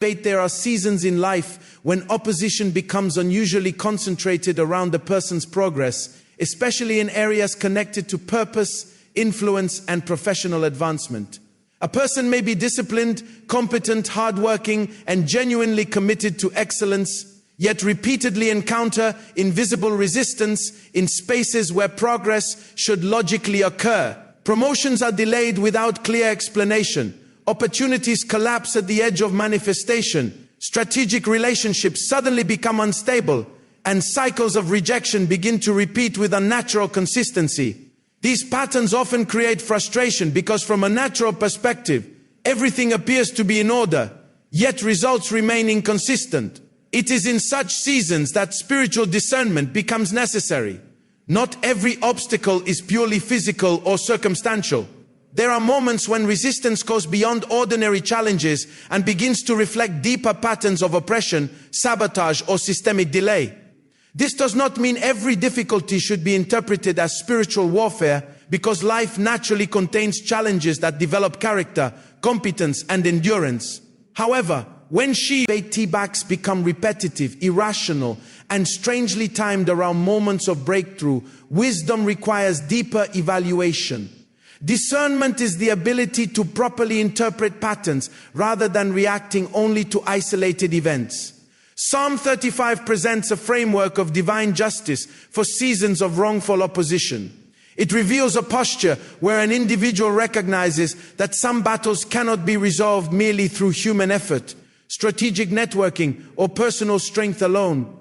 There are seasons in life when opposition becomes unusually concentrated around a person's progress, especially in areas connected to purpose, influence, and professional advancement. A person may be disciplined, competent, hardworking, and genuinely committed to excellence, yet repeatedly encounter invisible resistance in spaces where progress should logically occur. Promotions are delayed without clear explanation. Opportunities collapse at the edge of manifestation. Strategic relationships suddenly become unstable, and cycles of rejection begin to repeat with unnatural consistency. These patterns often create frustration because from a natural perspective, everything appears to be in order, yet results remain inconsistent. It is in such seasons that spiritual discernment becomes necessary. Not every obstacle is purely physical or circumstantial. There are moments when resistance goes beyond ordinary challenges and begins to reflect deeper patterns of oppression, sabotage, or systemic delay. This does not mean every difficulty should be interpreted as spiritual warfare, because life naturally contains challenges that develop character, competence, and endurance. However, when setbacks become repetitive, irrational, and strangely timed around moments of breakthrough, wisdom requires deeper evaluation. Discernment is the ability to properly interpret patterns rather than reacting only to isolated events. Psalm 35 presents a framework of divine justice for seasons of wrongful opposition. It reveals a posture where an individual recognizes that some battles cannot be resolved merely through human effort, strategic networking, or personal strength alone.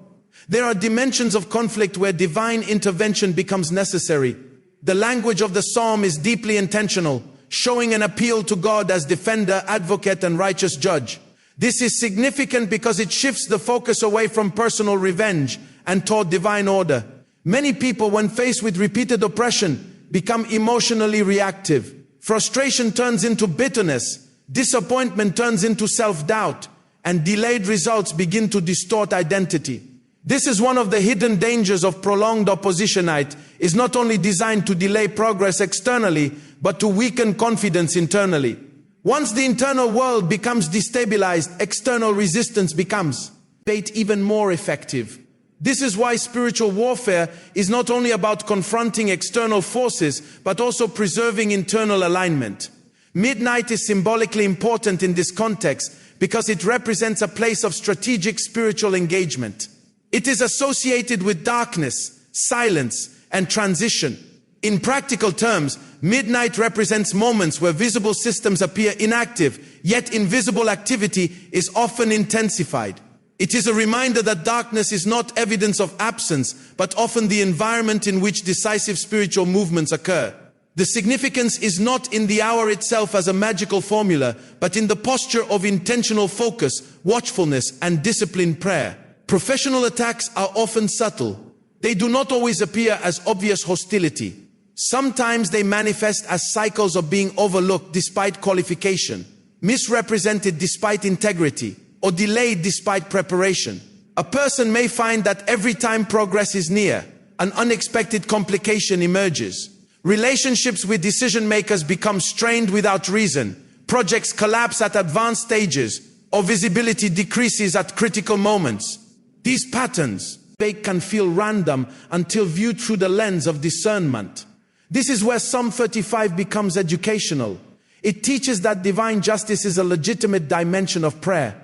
There are dimensions of conflict where divine intervention becomes necessary. The language of the psalm is deeply intentional, showing an appeal to God as defender, advocate, and righteous judge. This is significant because it shifts the focus away from personal revenge and toward divine order. Many people, when faced with repeated oppression, become emotionally reactive. Frustration turns into bitterness, disappointment turns into self-doubt, and delayed results begin to distort identity. This is one of the hidden dangers of prolonged opposition. It is not only designed to delay progress externally, but to weaken confidence internally. Once the internal world becomes destabilized, external resistance becomes even more effective. This is why spiritual warfare is not only about confronting external forces, but also preserving internal alignment. Midnight is symbolically important in this context because it represents a place of strategic spiritual engagement. It is associated with darkness, silence, and transition. In practical terms, midnight represents moments where visible systems appear inactive, yet invisible activity is often intensified. It is a reminder that darkness is not evidence of absence, but often the environment in which decisive spiritual movements occur. The significance is not in the hour itself as a magical formula, but in the posture of intentional focus, watchfulness, and disciplined prayer. Professional attacks are often subtle. They do not always appear as obvious hostility. Sometimes they manifest as cycles of being overlooked despite qualification, misrepresented despite integrity, or delayed despite preparation. A person may find that every time progress is near, an unexpected complication emerges. Relationships with decision makers become strained without reason. Projects collapse at advanced stages, or visibility decreases at critical moments. These patterns can feel random until viewed through the lens of discernment. This is where Psalm 35 becomes educational. It teaches that divine justice is a legitimate dimension of prayer.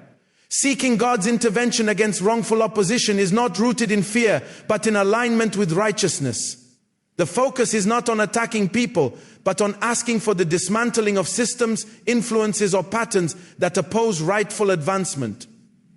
Seeking God's intervention against wrongful opposition is not rooted in fear, but in alignment with righteousness. The focus is not on attacking people, but on asking for the dismantling of systems, influences, or patterns that oppose rightful advancement.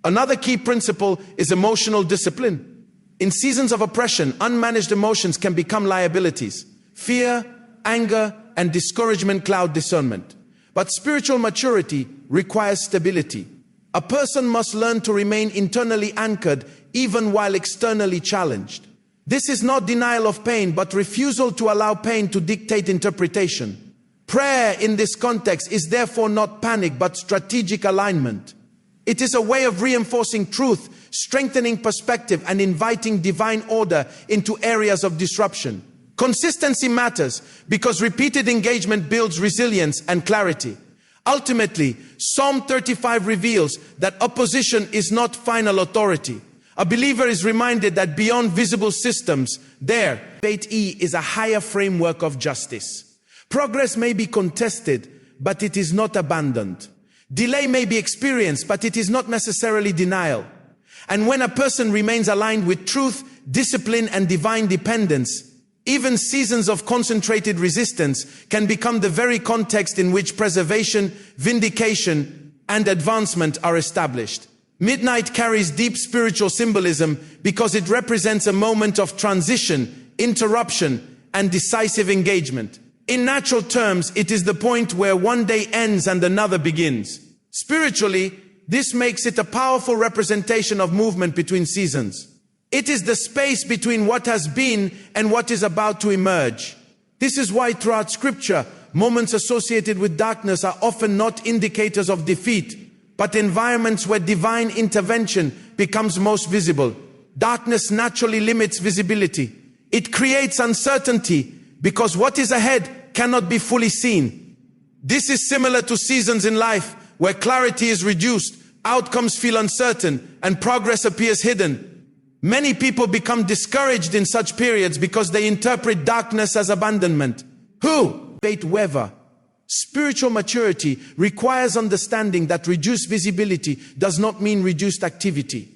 Another key principle is emotional discipline. In seasons of oppression, unmanaged emotions can become liabilities. Fear, anger, and discouragement cloud discernment. But spiritual maturity requires stability. A person must learn to remain internally anchored even while externally challenged. This is not denial of pain, but refusal to allow pain to dictate interpretation. Prayer in this context is therefore not panic, but strategic alignment. It is a way of reinforcing truth, strengthening perspective, and inviting divine order into areas of disruption. Consistency matters because repeated engagement builds resilience and clarity. Ultimately, Psalm 35 reveals that opposition is not final authority. A believer is reminded that beyond visible systems, there, 8E is a higher framework of justice. Progress may be contested, but it is not abandoned. Delay may be experienced, but it is not necessarily denial. And when a person remains aligned with truth, discipline, and divine dependence, even seasons of concentrated resistance can become the very context in which preservation, vindication, and advancement are established. Midnight carries deep spiritual symbolism because it represents a moment of transition, interruption, and decisive engagement. In natural terms, it is the point where one day ends and another begins. Spiritually, this makes it a powerful representation of movement between seasons. It is the space between what has been and what is about to emerge. This is why throughout Scripture, moments associated with darkness are often not indicators of defeat, but environments where divine intervention becomes most visible. Darkness naturally limits visibility. It creates uncertainty because what is ahead cannot be fully seen. This is similar to seasons in life where clarity is reduced, outcomes feel uncertain, and progress appears hidden. Many people become discouraged in such periods because they interpret darkness as abandonment. Weather. Spiritual maturity requires understanding that reduced visibility does not mean reduced activity.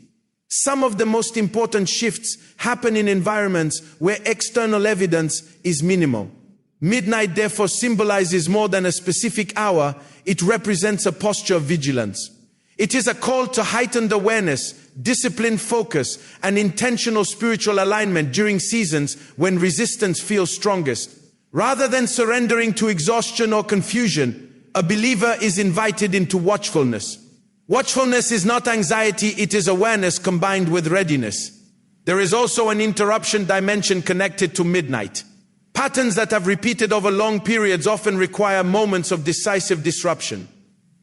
Some of the most important shifts happen in environments where external evidence is minimal. Midnight therefore symbolizes more than a specific hour. It represents a posture of vigilance. It is a call to heightened awareness, disciplined focus, and intentional spiritual alignment during seasons when resistance feels strongest. Rather than surrendering to exhaustion or confusion, a believer is invited into watchfulness. Watchfulness is not anxiety, it is awareness combined with readiness. There is also an interruption dimension connected to midnight. Patterns that have repeated over long periods often require moments of decisive disruption.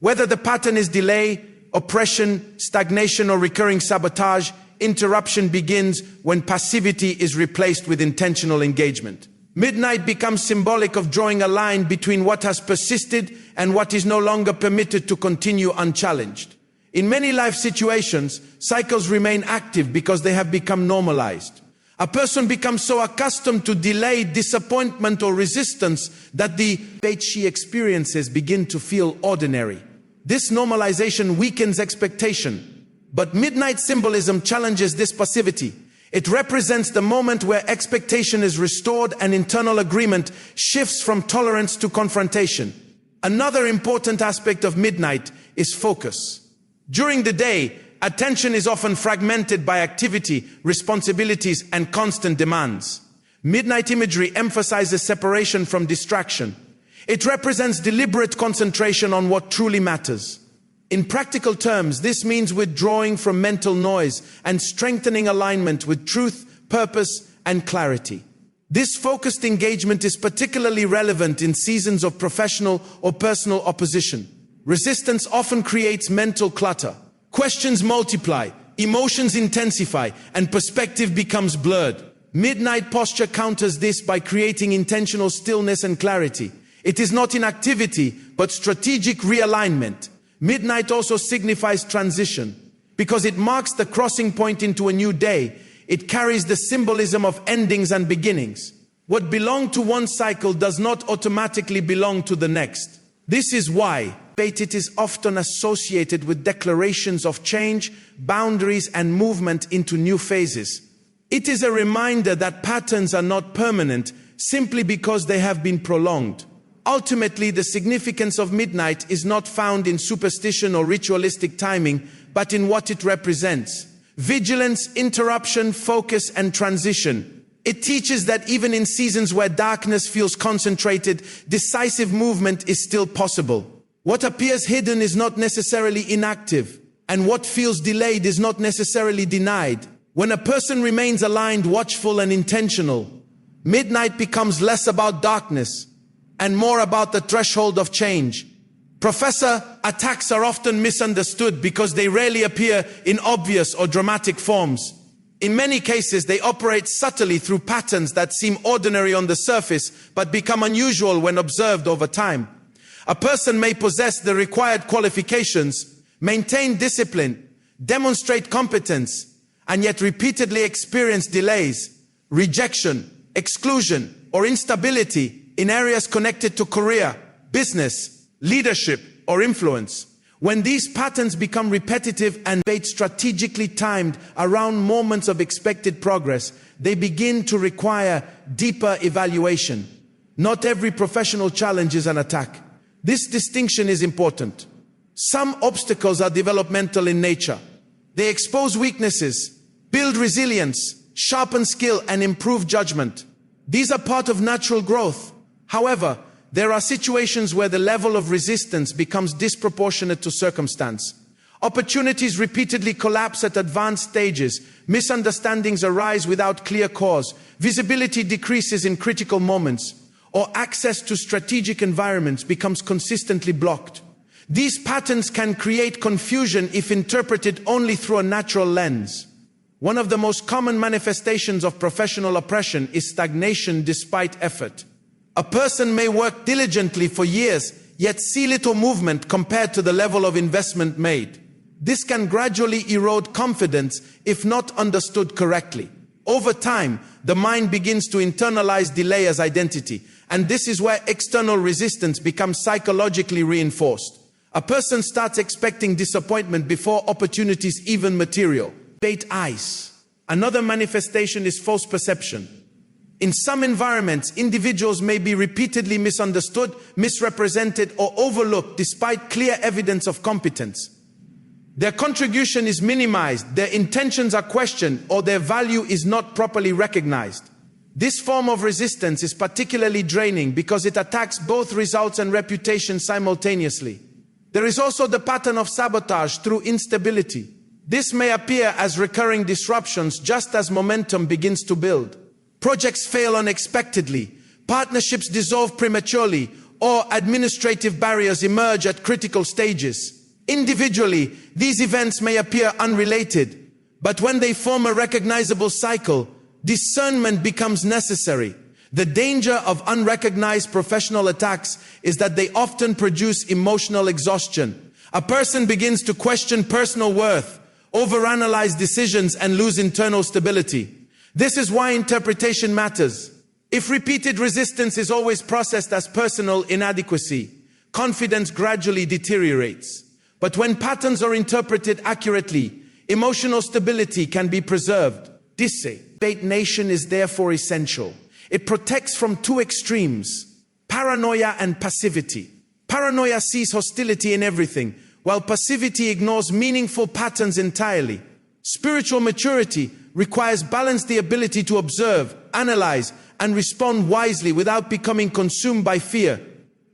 Whether the pattern is delay, oppression, stagnation, or recurring sabotage, interruption begins when passivity is replaced with intentional engagement. Midnight becomes symbolic of drawing a line between what has persisted and what is no longer permitted to continue unchallenged. In many life situations, cycles remain active because they have become normalized. A person becomes so accustomed to delay, disappointment, or resistance that the fate she experiences begin to feel ordinary. This normalization weakens expectation. But midnight symbolism challenges this passivity. It represents the moment where expectation is restored and internal agreement shifts from tolerance to confrontation. Another important aspect of midnight is focus. During the day, attention is often fragmented by activity, responsibilities, and constant demands. Midnight imagery emphasizes separation from distraction. It represents deliberate concentration on what truly matters. In practical terms, this means withdrawing from mental noise and strengthening alignment with truth, purpose, and clarity. This focused engagement is particularly relevant in seasons of professional or personal opposition. Resistance often creates mental clutter. Questions multiply, emotions intensify, and perspective becomes blurred. Midnight posture counters this by creating intentional stillness and clarity. It is not inactivity, but strategic realignment. Midnight also signifies transition. Because it marks the crossing point into a new day, it carries the symbolism of endings and beginnings. What belonged to one cycle does not automatically belong to the next. This is why it is often associated with declarations of change, boundaries, and movement into new phases. It is a reminder that patterns are not permanent simply because they have been prolonged. Ultimately, the significance of midnight is not found in superstition or ritualistic timing, but in what it represents. Vigilance, interruption, focus, and transition. It teaches that even in seasons where darkness feels concentrated, decisive movement is still possible. What appears hidden is not necessarily inactive, and what feels delayed is not necessarily denied. When a person remains aligned, watchful, and intentional, midnight becomes less about darkness and more about the threshold of change. Professor, attacks are often misunderstood because they rarely appear in obvious or dramatic forms. In many cases, they operate subtly through patterns that seem ordinary on the surface but become unusual when observed over time. A person may possess the required qualifications, maintain discipline, demonstrate competence, and yet repeatedly experience delays, rejection, exclusion, or instability in areas connected to career, business, leadership, or influence. When these patterns become repetitive and strategically timed around moments of expected progress, they begin to require deeper evaluation. Not every professional challenge is an attack. This distinction is important. Some obstacles are developmental in nature. They expose weaknesses, build resilience, sharpen skill, and improve judgment. These are part of natural growth. However, there are situations where the level of resistance becomes disproportionate to circumstance. Opportunities repeatedly collapse at advanced stages, misunderstandings arise without clear cause, visibility decreases in critical moments, or access to strategic environments becomes consistently blocked. These patterns can create confusion if interpreted only through a natural lens. One of the most common manifestations of professional oppression is stagnation despite effort. A person may work diligently for years, yet see little movement compared to the level of investment made. This can gradually erode confidence if not understood correctly. Over time, the mind begins to internalize delay as identity, and this is where external resistance becomes psychologically reinforced. A person starts expecting disappointment before opportunities even materialize. Another manifestation is false perception. In some environments, individuals may be repeatedly misunderstood, misrepresented, or overlooked despite clear evidence of competence. Their contribution is minimized, their intentions are questioned, or their value is not properly recognized. This form of resistance is particularly draining because it attacks both results and reputation simultaneously. There is also the pattern of sabotage through instability. This may appear as recurring disruptions just as momentum begins to build. Projects fail unexpectedly, partnerships dissolve prematurely, or administrative barriers emerge at critical stages. Individually, these events may appear unrelated, but when they form a recognizable cycle, discernment becomes necessary. The danger of unrecognized professional attacks is that they often produce emotional exhaustion. A person begins to question personal worth, overanalyze decisions, and lose internal stability. This is why interpretation matters. If repeated resistance is always processed as personal inadequacy, confidence gradually deteriorates. But when patterns are interpreted accurately, emotional stability can be preserved. Discipline is therefore essential. It protects from two extremes: paranoia and passivity. Paranoia sees hostility in everything, while passivity ignores meaningful patterns entirely. Spiritual maturity requires balance, the ability to observe, analyze, and respond wisely without becoming consumed by fear.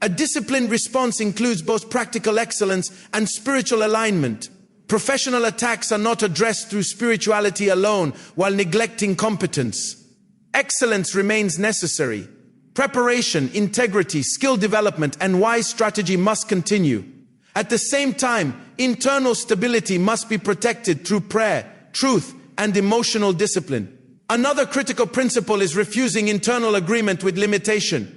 A disciplined response includes both practical excellence and spiritual alignment. Professional attacks are not addressed through spirituality alone while neglecting competence. Excellence remains necessary. Preparation, integrity, skill development, and wise strategy must continue. At the same time, internal stability must be protected through prayer, truth, and emotional discipline. Another critical principle is refusing internal agreement with limitation.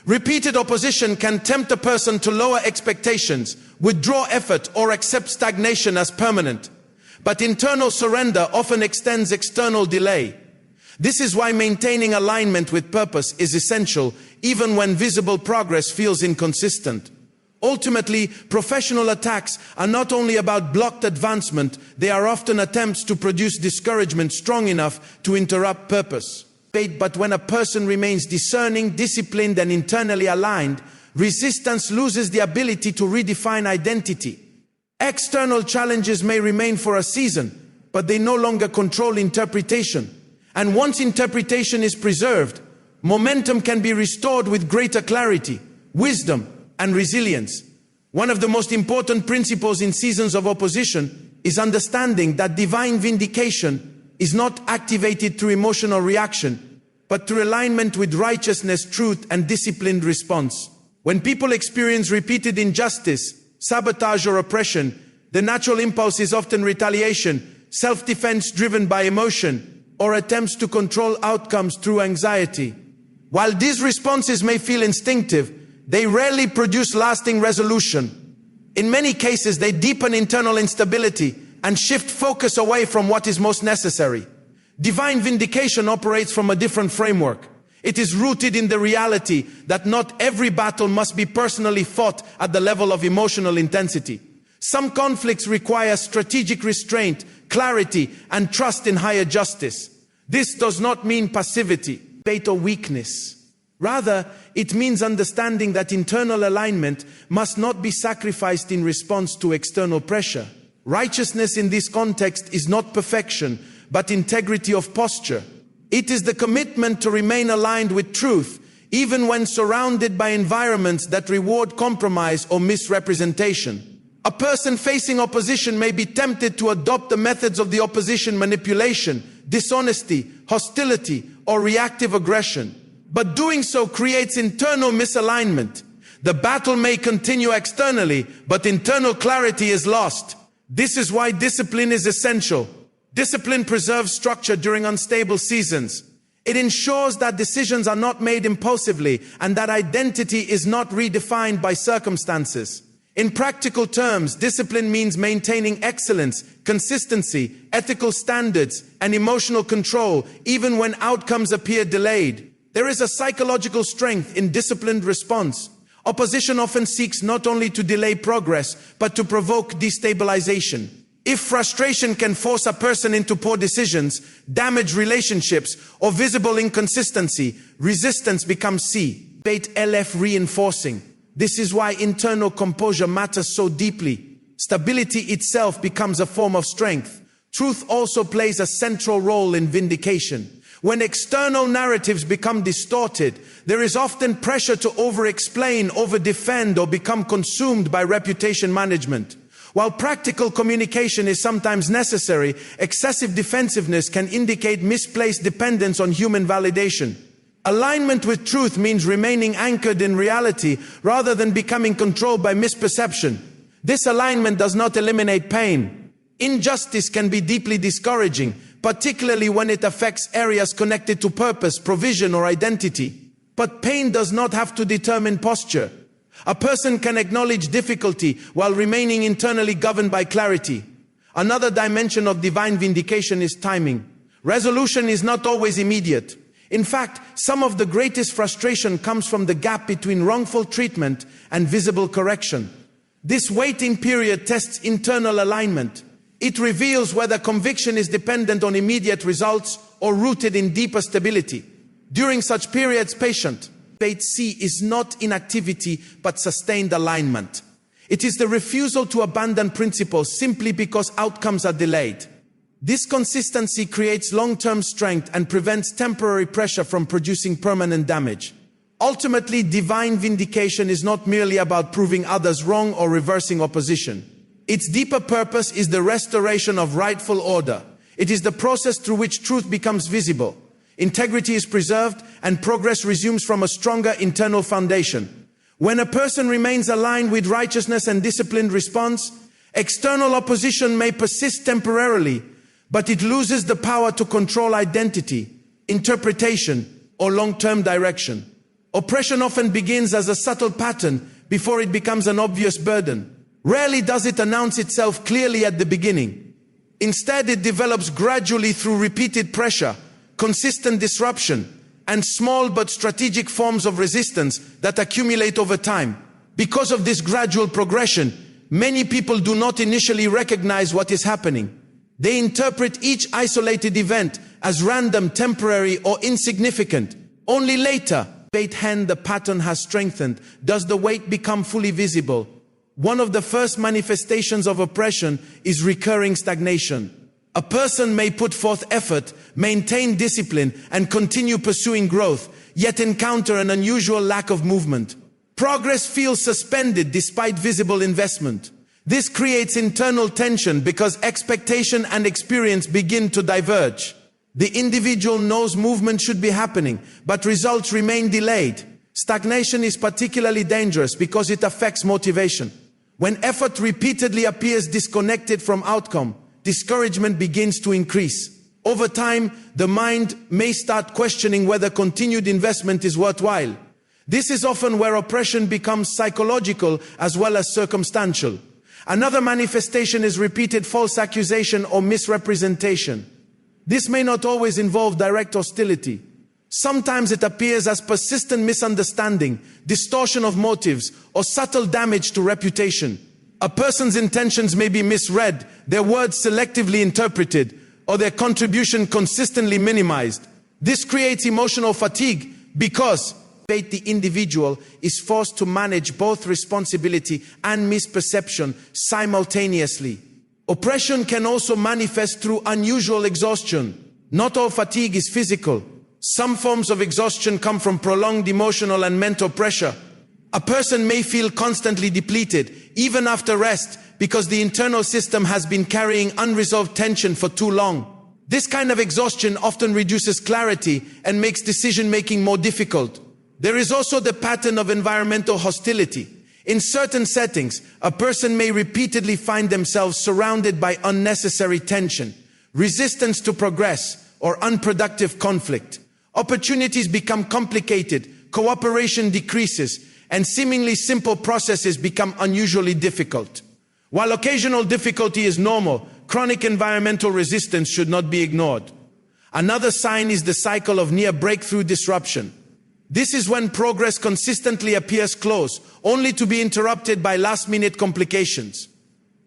Repeated opposition can tempt a person to lower expectations, withdraw effort, or accept stagnation as permanent. But internal surrender often extends external delay. This is why maintaining alignment with purpose is essential, even when visible progress feels inconsistent. Ultimately, professional attacks are not only about blocked advancement, they are often attempts to produce discouragement strong enough to interrupt purpose. But when a person remains discerning, disciplined, and internally aligned, resistance loses the ability to redefine identity. External challenges may remain for a season, but they no longer control interpretation. And once interpretation is preserved, momentum can be restored with greater clarity, wisdom, and resilience. One of the most important principles in seasons of opposition is understanding that divine vindication is not activated through emotional reaction, but through alignment with righteousness, truth, and disciplined response. When people experience repeated injustice, sabotage, or oppression, the natural impulse is often retaliation, self-defense driven by emotion, or attempts to control outcomes through anxiety. While these responses may feel instinctive, they rarely produce lasting resolution. In many cases, they deepen internal instability and shift focus away from what is most necessary. Divine vindication operates from a different framework. It is rooted in the reality that not every battle must be personally fought at the level of emotional intensity. Some conflicts require strategic restraint, clarity, and trust in higher justice. This does not mean passivity, fate, or weakness. Rather, it means understanding that internal alignment must not be sacrificed in response to external pressure. Righteousness in this context is not perfection, but integrity of posture. It is the commitment to remain aligned with truth, even when surrounded by environments that reward compromise or misrepresentation. A person facing opposition may be tempted to adopt the methods of the opposition: manipulation, dishonesty, hostility, or reactive aggression. But doing so creates internal misalignment. The battle may continue externally, but internal clarity is lost. This is why discipline is essential. Discipline preserves structure during unstable seasons. It ensures that decisions are not made impulsively and that identity is not redefined by circumstances. In practical terms, discipline means maintaining excellence, consistency, ethical standards, and emotional control, even when outcomes appear delayed. There is a psychological strength in disciplined response. Opposition often seeks not only to delay progress, but to provoke destabilization. If frustration can force a person into poor decisions, damage relationships, or visible inconsistency, resistance becomes LF reinforcing. This is why internal composure matters so deeply. Stability itself becomes a form of strength. Truth also plays a central role in vindication. When external narratives become distorted, there is often pressure to over-explain, over-defend, or become consumed by reputation management. While practical communication is sometimes necessary, excessive defensiveness can indicate misplaced dependence on human validation. Alignment with truth means remaining anchored in reality rather than becoming controlled by misperception. This alignment does not eliminate pain. Injustice can be deeply discouraging, particularly when it affects areas connected to purpose, provision, or identity. But pain does not have to determine posture. A person can acknowledge difficulty while remaining internally governed by clarity. Another dimension of divine vindication is timing. Resolution is not always immediate. In fact, some of the greatest frustration comes from the gap between wrongful treatment and visible correction. This waiting period tests internal alignment. It reveals whether conviction is dependent on immediate results or rooted in deeper stability. During such periods, Faith C is not inactivity but sustained alignment. It is the refusal to abandon principles simply because outcomes are delayed. This consistency creates long-term strength and prevents temporary pressure from producing permanent damage. Ultimately, divine vindication is not merely about proving others wrong or reversing opposition. Its deeper purpose is the restoration of rightful order. It is the process through which truth becomes visible. Integrity is preserved and progress resumes from a stronger internal foundation. When a person remains aligned with righteousness and disciplined response, external opposition may persist temporarily, but it loses the power to control identity, interpretation, or long-term direction. Oppression often begins as a subtle pattern before it becomes an obvious burden. Rarely does it announce itself clearly at the beginning. Instead, it develops gradually through repeated pressure, consistent disruption, and small but strategic forms of resistance that accumulate over time. Because of this gradual progression, many people do not initially recognize what is happening. They interpret each isolated event as random, temporary, or insignificant. Only later, the pattern has strengthened, does the weight become fully visible. One of the first manifestations of oppression is recurring stagnation. A person may put forth effort, maintain discipline, and continue pursuing growth, yet encounter an unusual lack of movement. Progress feels suspended despite visible investment. This creates internal tension because expectation and experience begin to diverge. The individual knows movement should be happening, but results remain delayed. Stagnation is particularly dangerous because it affects motivation. When effort repeatedly appears disconnected from outcome, discouragement begins to increase. Over time, the mind may start questioning whether continued investment is worthwhile. This is often where oppression becomes psychological as well as circumstantial. Another manifestation is repeated false accusation or misrepresentation. This may not always involve direct hostility. Sometimes it appears as persistent misunderstanding, distortion of motives, or subtle damage to reputation. A person's intentions may be misread, their words selectively interpreted, or their contribution consistently minimized. This creates emotional fatigue because the individual is forced to manage both responsibility and misperception simultaneously. Oppression can also manifest through unusual exhaustion. Not all fatigue is physical. Some forms of exhaustion come from prolonged emotional and mental pressure. A person may feel constantly depleted, even after rest, because the internal system has been carrying unresolved tension for too long. This kind of exhaustion often reduces clarity and makes decision-making more difficult. There is also the pattern of environmental hostility. In certain settings, a person may repeatedly find themselves surrounded by unnecessary tension, resistance to progress, or unproductive conflict. Opportunities become complicated, cooperation decreases, and seemingly simple processes become unusually difficult. While occasional difficulty is normal, chronic environmental resistance should not be ignored. Another sign is the cycle of near breakthrough disruption. This is when progress consistently appears close, only to be interrupted by last-minute complications.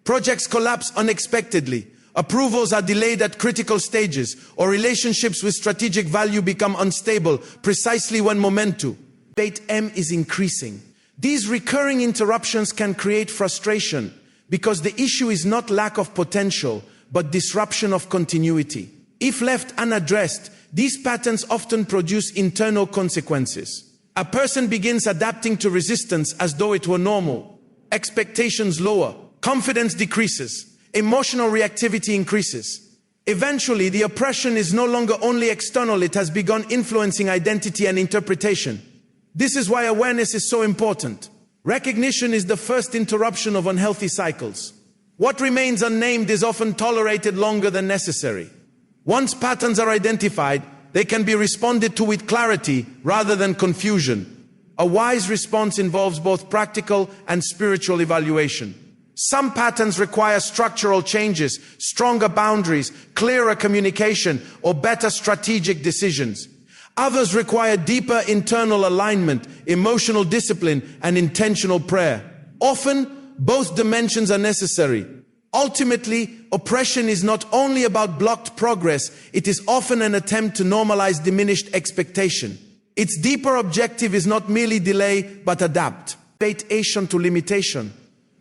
Projects collapse unexpectedly, approvals are delayed at critical stages, or relationships with strategic value become unstable precisely when momentum is increasing. These recurring interruptions can create frustration because the issue is not lack of potential, but disruption of continuity. If left unaddressed, these patterns often produce internal consequences. A person begins adapting to resistance as though it were normal. Expectations lower, confidence decreases, emotional reactivity increases. Eventually, the oppression is no longer only external, it has begun influencing identity and interpretation. This is why awareness is so important. Recognition is the first interruption of unhealthy cycles. What remains unnamed is often tolerated longer than necessary. Once patterns are identified, they can be responded to with clarity rather than confusion. A wise response involves both practical and spiritual evaluation. Some patterns require structural changes, stronger boundaries, clearer communication, or better strategic decisions. Others require deeper internal alignment, emotional discipline, and intentional prayer. Often, both dimensions are necessary. Ultimately, oppression is not only about blocked progress, it is often an attempt to normalize diminished expectation. Its deeper objective is not merely delay, but adaptation to limitation.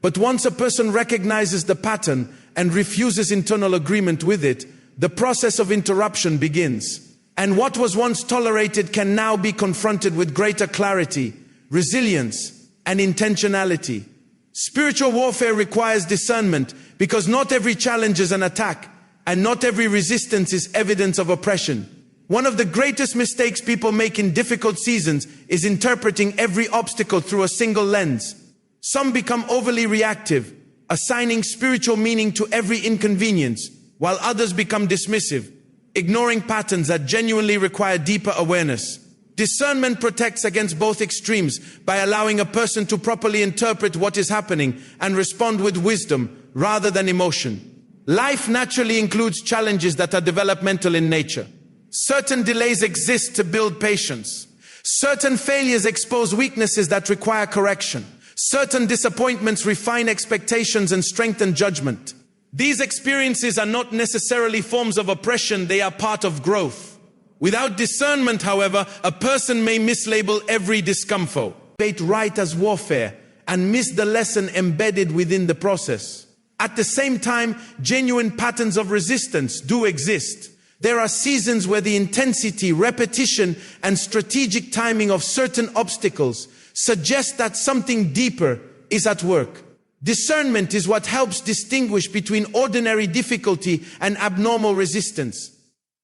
But once a person recognizes the pattern and refuses internal agreement with it, the process of interruption begins. And what was once tolerated can now be confronted with greater clarity, resilience, and intentionality. Spiritual warfare requires discernment because not every challenge is an attack and not every resistance is evidence of oppression. One of the greatest mistakes people make in difficult seasons is interpreting every obstacle through a single lens. Some become overly reactive, assigning spiritual meaning to every inconvenience, while others become dismissive, ignoring patterns that genuinely require deeper awareness. Discernment protects against both extremes by allowing a person to properly interpret what is happening and respond with wisdom rather than emotion. Life naturally includes challenges that are developmental in nature. Certain delays exist to build patience. Certain failures expose weaknesses that require correction. Certain disappointments refine expectations and strengthen judgment. These experiences are not necessarily forms of oppression, they are part of growth. Without discernment, however, a person may mislabel every discomfort, right as warfare, and miss the lesson embedded within the process. At the same time, genuine patterns of resistance do exist. There are seasons where the intensity, repetition, and strategic timing of certain obstacles suggest that something deeper is at work. Discernment is what helps distinguish between ordinary difficulty and abnormal resistance.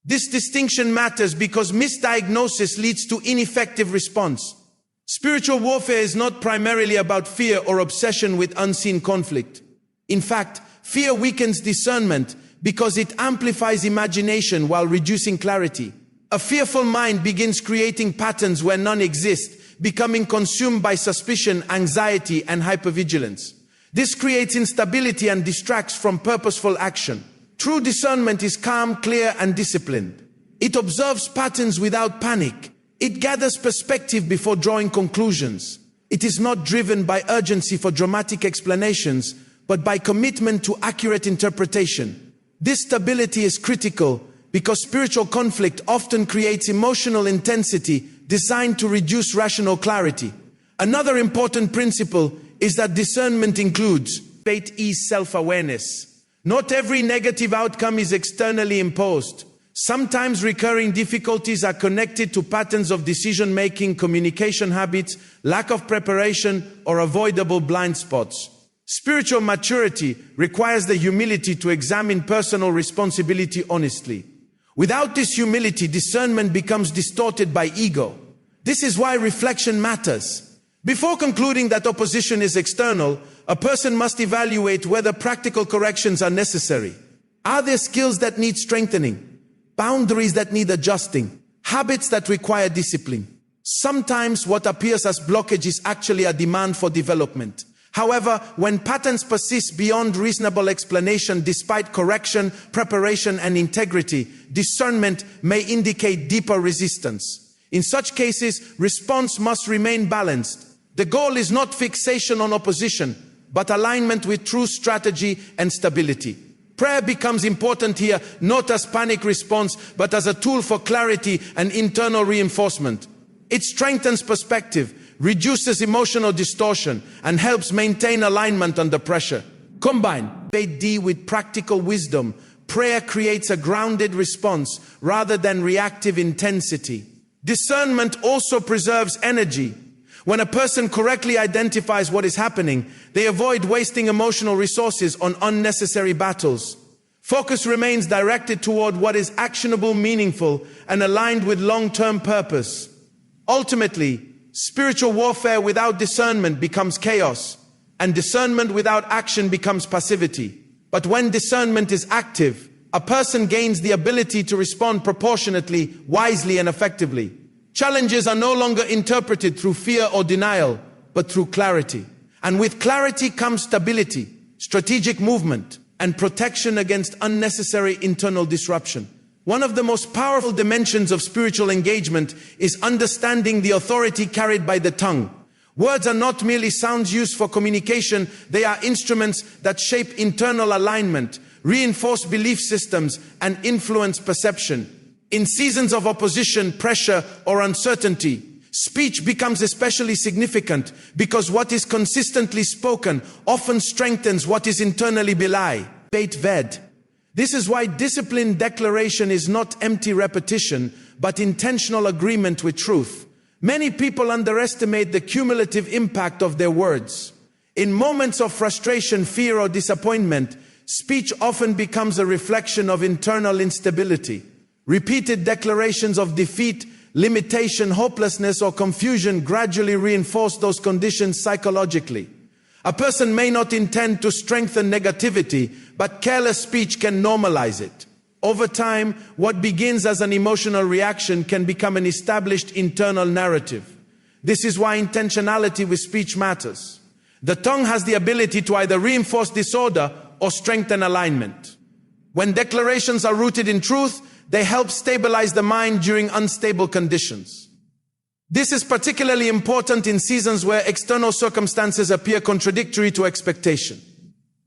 This distinction matters because misdiagnosis leads to ineffective response. Spiritual warfare is not primarily about fear or obsession with unseen conflict. In fact, fear weakens discernment because it amplifies imagination while reducing clarity. A fearful mind begins creating patterns where none exist becoming consumed by suspicion, anxiety, and hypervigilance. This creates instability and distracts from purposeful action. True discernment is calm, clear, and disciplined. It observes patterns without panic. It gathers perspective before drawing conclusions. It is not driven by urgency for dramatic explanations, but by commitment to accurate interpretation. This stability is critical because spiritual conflict often creates emotional intensity designed to reduce rational clarity. Another important principle is that discernment includes self-awareness. Not every negative outcome is externally imposed. Sometimes recurring difficulties are connected to patterns of decision-making, communication habits, lack of preparation, or avoidable blind spots. Spiritual maturity requires the humility to examine personal responsibility honestly. Without this humility, discernment becomes distorted by ego. This is why reflection matters. Before concluding that opposition is external, a person must evaluate whether practical corrections are necessary. Are there skills that need strengthening? Boundaries that need adjusting? Habits that require discipline? Sometimes what appears as blockage is actually a demand for development. However, when patterns persist beyond reasonable explanation despite correction, preparation, and integrity, discernment may indicate deeper resistance. In such cases, response must remain balanced. The goal is not fixation on opposition, but alignment with true strategy and stability. Prayer becomes important here, not as panic response, but as a tool for clarity and internal reinforcement. It strengthens perspective, reduces emotional distortion, and helps maintain alignment under pressure. Combine faith with practical wisdom. Prayer creates a grounded response rather than reactive intensity. Discernment also preserves energy. When a person correctly identifies what is happening, they avoid wasting emotional resources on unnecessary battles. Focus remains directed toward what is actionable, meaningful, and aligned with long-term purpose. Ultimately, spiritual warfare without discernment becomes chaos, and discernment without action becomes passivity. But when discernment is active, a person gains the ability to respond proportionately, wisely, and effectively. Challenges are no longer interpreted through fear or denial, but through clarity. And with clarity comes stability, strategic movement, and protection against unnecessary internal disruption. One of the most powerful dimensions of spiritual engagement is understanding the authority carried by the tongue. Words are not merely sounds used for communication, they are instruments that shape internal alignment, reinforce belief systems, and influence perception. In seasons of opposition, pressure, or uncertainty, speech becomes especially significant because what is consistently spoken often strengthens what is internally belied. This is why disciplined declaration is not empty repetition, but intentional agreement with truth. Many people underestimate the cumulative impact of their words. In moments of frustration, fear, or disappointment, speech often becomes a reflection of internal instability. Repeated declarations of defeat, limitation, hopelessness, or confusion gradually reinforce those conditions psychologically. A person may not intend to strengthen negativity, but careless speech can normalize it. Over time, what begins as an emotional reaction can become an established internal narrative. This is why intentionality with speech matters. The tongue has the ability to either reinforce disorder or strengthen alignment. When declarations are rooted in truth, they help stabilize the mind during unstable conditions. This is particularly important in seasons where external circumstances appear contradictory to expectation.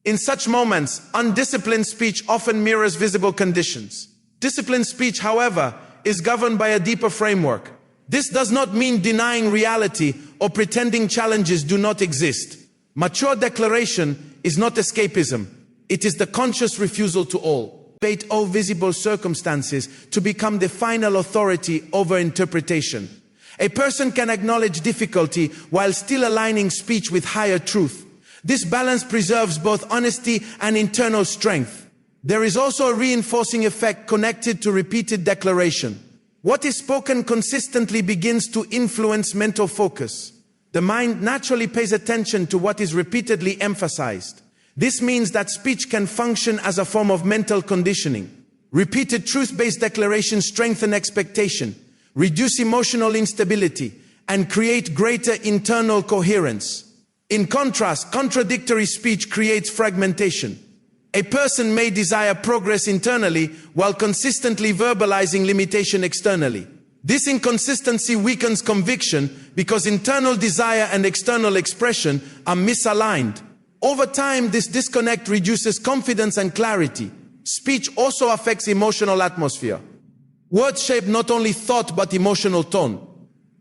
In such moments, undisciplined speech often mirrors visible conditions. Disciplined speech, however, is governed by a deeper framework. This does not mean denying reality or pretending challenges do not exist. Mature declaration is not escapism. It is the conscious refusal to all visible circumstances to become the final authority over interpretation. A person can acknowledge difficulty while still aligning speech with higher truth. This balance preserves both honesty and internal strength. There is also a reinforcing effect connected to repeated declaration. What is spoken consistently begins to influence mental focus. The mind naturally pays attention to what is repeatedly emphasized. This means that speech can function as a form of mental conditioning. Repeated truth-based declarations strengthen expectation, reduce emotional instability, and create greater internal coherence. In contrast, contradictory speech creates fragmentation. A person may desire progress internally while consistently verbalizing limitation externally. This inconsistency weakens conviction because internal desire and external expression are misaligned. Over time, this disconnect reduces confidence and clarity. Speech also affects emotional atmosphere. Words shape not only thought but emotional tone.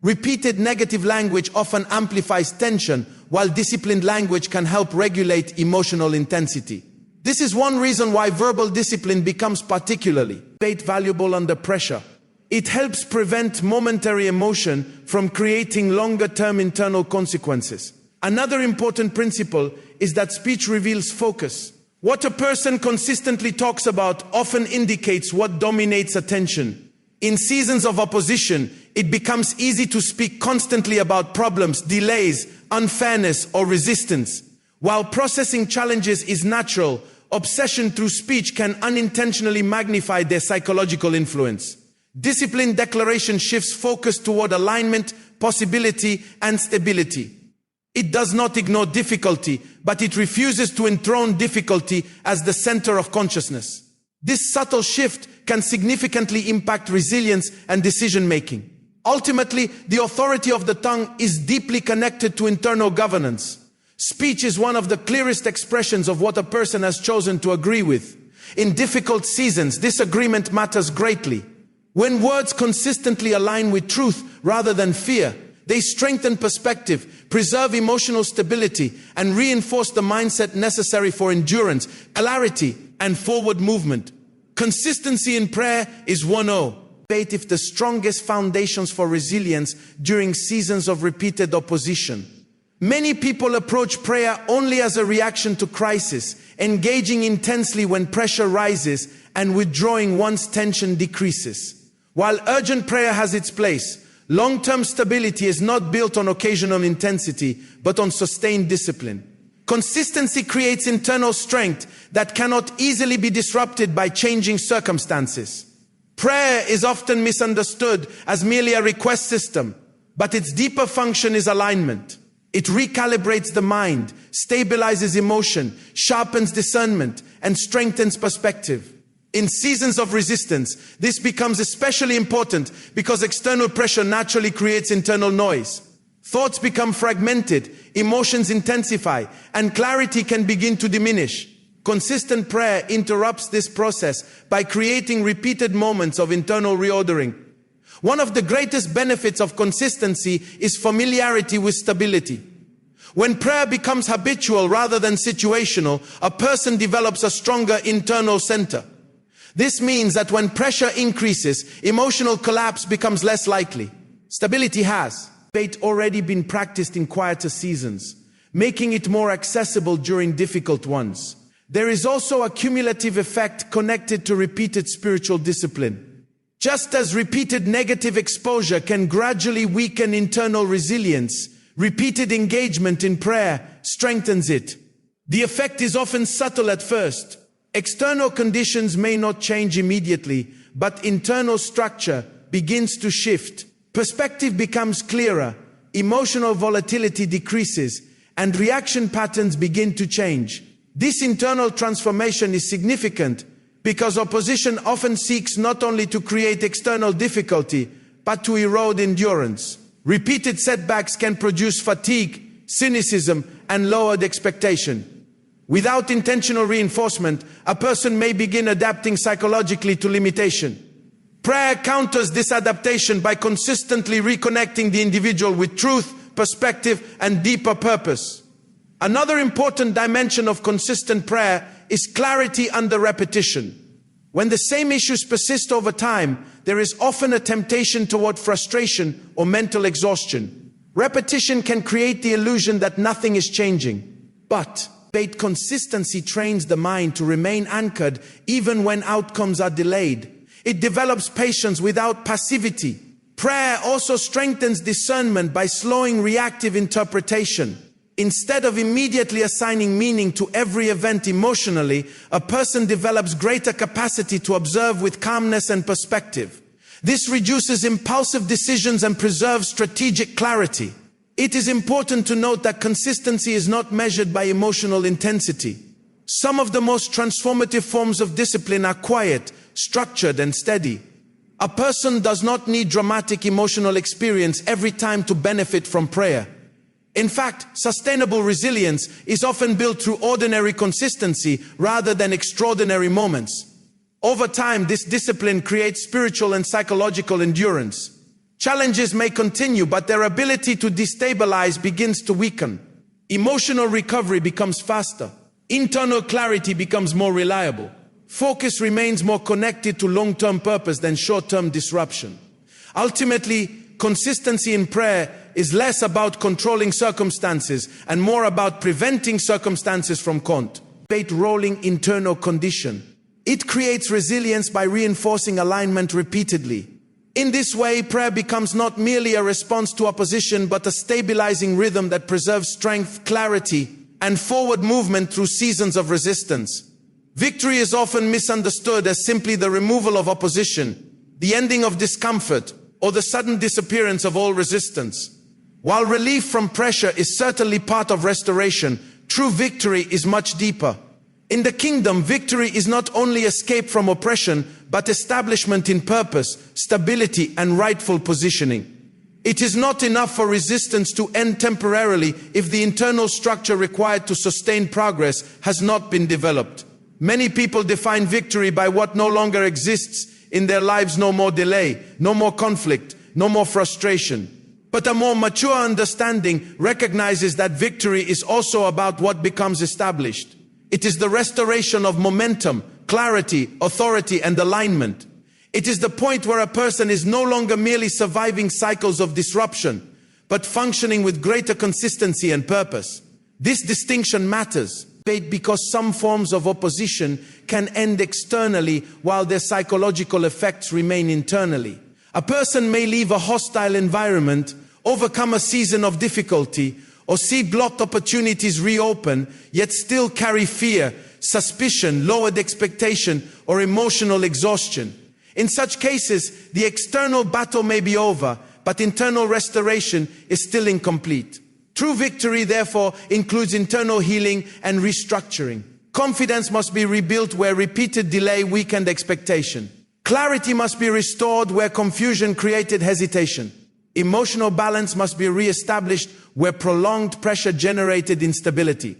Repeated negative language often amplifies tension, while disciplined language can help regulate emotional intensity. This is one reason why verbal discipline becomes particularly valuable under pressure. It helps prevent momentary emotion from creating longer-term internal consequences. Another important principle is that speech reveals focus. What a person consistently talks about often indicates what dominates attention. In seasons of opposition, it becomes easy to speak constantly about problems, delays, unfairness, or resistance. While processing challenges is natural, obsession through speech can unintentionally magnify their psychological influence. Disciplined declaration shifts focus toward alignment, possibility, and stability. It does not ignore difficulty, but it refuses to enthrone difficulty as the center of consciousness. This subtle shift can significantly impact resilience and decision-making. Ultimately, the authority of the tongue is deeply connected to internal governance. Speech is one of the clearest expressions of what a person has chosen to agree with. In difficult seasons, this agreement matters greatly. When words consistently align with truth rather than fear, they strengthen perspective, preserve emotional stability, and reinforce the mindset necessary for endurance, clarity, and forward movement. Consistency in prayer is 1-0. If the strongest foundations for resilience during seasons of repeated opposition. Many people approach prayer only as a reaction to crisis, engaging intensely when pressure rises and withdrawing once tension decreases. While urgent prayer has its place, long-term stability is not built on occasional intensity, but on sustained discipline. Consistency creates internal strength that cannot easily be disrupted by changing circumstances. Prayer is often misunderstood as merely a request system, but its deeper function is alignment. It recalibrates the mind, stabilizes emotion, sharpens discernment, and strengthens perspective. In seasons of resistance, this becomes especially important because external pressure naturally creates internal noise. Thoughts become fragmented, emotions intensify, and clarity can begin to diminish. Consistent prayer interrupts this process by creating repeated moments of internal reordering. One of the greatest benefits of consistency is familiarity with stability. When prayer becomes habitual rather than situational, a person develops a stronger internal center. This means that when pressure increases, emotional collapse becomes less likely. Stability has already been practiced in quieter seasons, making it more accessible during difficult ones. There is also a cumulative effect connected to repeated spiritual discipline. Just as repeated negative exposure can gradually weaken internal resilience, repeated engagement in prayer strengthens it. The effect is often subtle at first. External conditions may not change immediately, but internal structure begins to shift. Perspective becomes clearer, emotional volatility decreases, and reaction patterns begin to change. This internal transformation is significant because opposition often seeks not only to create external difficulty, but to erode endurance. Repeated setbacks can produce fatigue, cynicism, and lowered expectation. Without intentional reinforcement, a person may begin adapting psychologically to limitation. Prayer counters this adaptation by consistently reconnecting the individual with truth, perspective, and deeper purpose. Another important dimension of consistent prayer is clarity under repetition. When the same issues persist over time, there is often a temptation toward frustration or mental exhaustion. Repetition can create the illusion that nothing is changing. But consistency trains the mind to remain anchored even when outcomes are delayed. It develops patience without passivity. Prayer also strengthens discernment by slowing reactive interpretation. Instead of immediately assigning meaning to every event emotionally, a person develops greater capacity to observe with calmness and perspective. This reduces impulsive decisions and preserves strategic clarity. It is important to note that consistency is not measured by emotional intensity. Some of the most transformative forms of discipline are quiet, structured, and steady. A person does not need dramatic emotional experience every time to benefit from prayer. In fact, sustainable resilience is often built through ordinary consistency rather than extraordinary moments. Over time, this discipline creates spiritual and psychological endurance. Challenges may continue, but their ability to destabilize begins to weaken. Emotional recovery becomes faster. Internal clarity becomes more reliable. Focus remains more connected to long-term purpose than short-term disruption. Ultimately, consistency in prayer is less about controlling circumstances and more about preventing circumstances from rolling internal condition. It creates resilience by reinforcing alignment repeatedly. In this way, prayer becomes not merely a response to opposition, but a stabilizing rhythm that preserves strength, clarity, and forward movement through seasons of resistance. Victory is often misunderstood as simply the removal of opposition, the ending of discomfort, or the sudden disappearance of all resistance. While relief from pressure is certainly part of restoration, true victory is much deeper. In the kingdom, victory is not only escape from oppression, but establishment in purpose, stability, and rightful positioning. It is not enough for resistance to end temporarily if the internal structure required to sustain progress has not been developed. Many people define victory by what no longer exists in their lives: no more delay, no more conflict, no more frustration. But a more mature understanding recognizes that victory is also about what becomes established. It is the restoration of momentum, clarity, authority, and alignment. It is the point where a person is no longer merely surviving cycles of disruption, but functioning with greater consistency and purpose. This distinction matters because some forms of opposition can end externally while their psychological effects remain internally. A person may leave a hostile environment, overcome a season of difficulty, or see blocked opportunities reopen, yet still carry fear, suspicion, lowered expectation, or emotional exhaustion. In such cases, the external battle may be over, but internal restoration is still incomplete. True victory, therefore, includes internal healing and restructuring. Confidence must be rebuilt where repeated delay weakened expectation. Clarity must be restored where confusion created hesitation. Emotional balance must be re-established where prolonged pressure generated instability.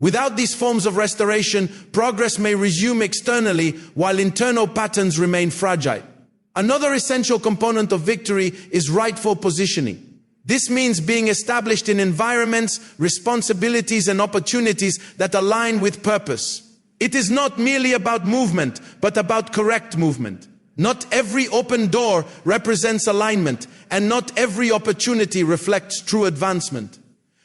Without these forms of restoration, progress may resume externally while internal patterns remain fragile. Another essential component of victory is rightful positioning. This means being established in environments, responsibilities, and opportunities that align with purpose. It is not merely about movement, but about correct movement. Not every open door represents alignment, and not every opportunity reflects true advancement.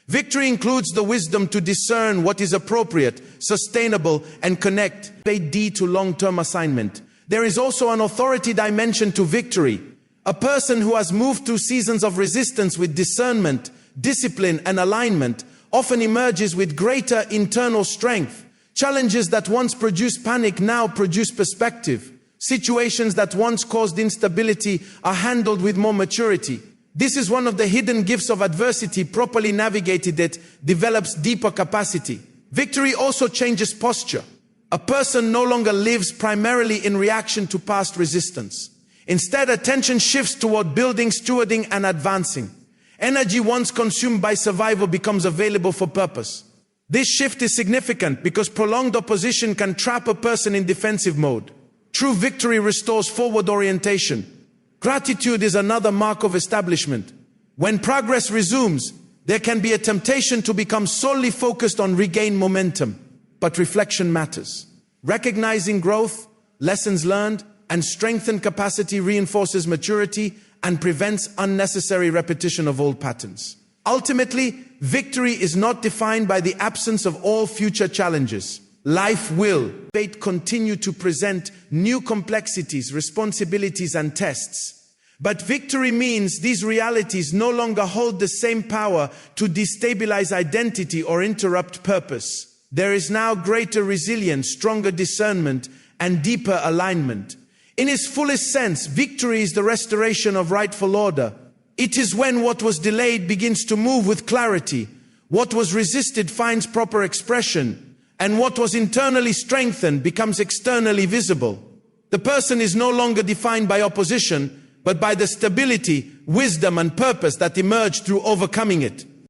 Victory includes the wisdom to discern what is appropriate, sustainable, and connect to long-term assignment. There is also an authority dimension to victory. A person who has moved through seasons of resistance with discernment, discipline, and alignment often emerges with greater internal strength. Challenges that once produced panic now produce perspective. Situations that once caused instability are handled with more maturity. This is one of the hidden gifts of adversity. Properly navigated, it develops deeper capacity. Victory also changes posture. A person no longer lives primarily in reaction to past resistance. Instead, attention shifts toward building, stewarding, and advancing. Energy once consumed by survival becomes available for purpose. This shift is significant because prolonged opposition can trap a person in defensive mode. True victory restores forward orientation. Gratitude is another mark of establishment. When progress resumes, there can be a temptation to become solely focused on regained momentum. But reflection matters. Recognizing growth, lessons learned, and strengthened capacity reinforces maturity and prevents unnecessary repetition of old patterns. Ultimately, victory is not defined by the absence of all future challenges. Life will continue to present new complexities, responsibilities, and tests. But victory means these realities no longer hold the same power to destabilize identity or interrupt purpose. There is now greater resilience, stronger discernment, and deeper alignment. In its fullest sense, victory is the restoration of rightful order. It is when what was delayed begins to move with clarity, what was resisted finds proper expression, and what was internally strengthened becomes externally visible. The person is no longer defined by opposition, but by the stability, wisdom, and purpose that emerge through overcoming it.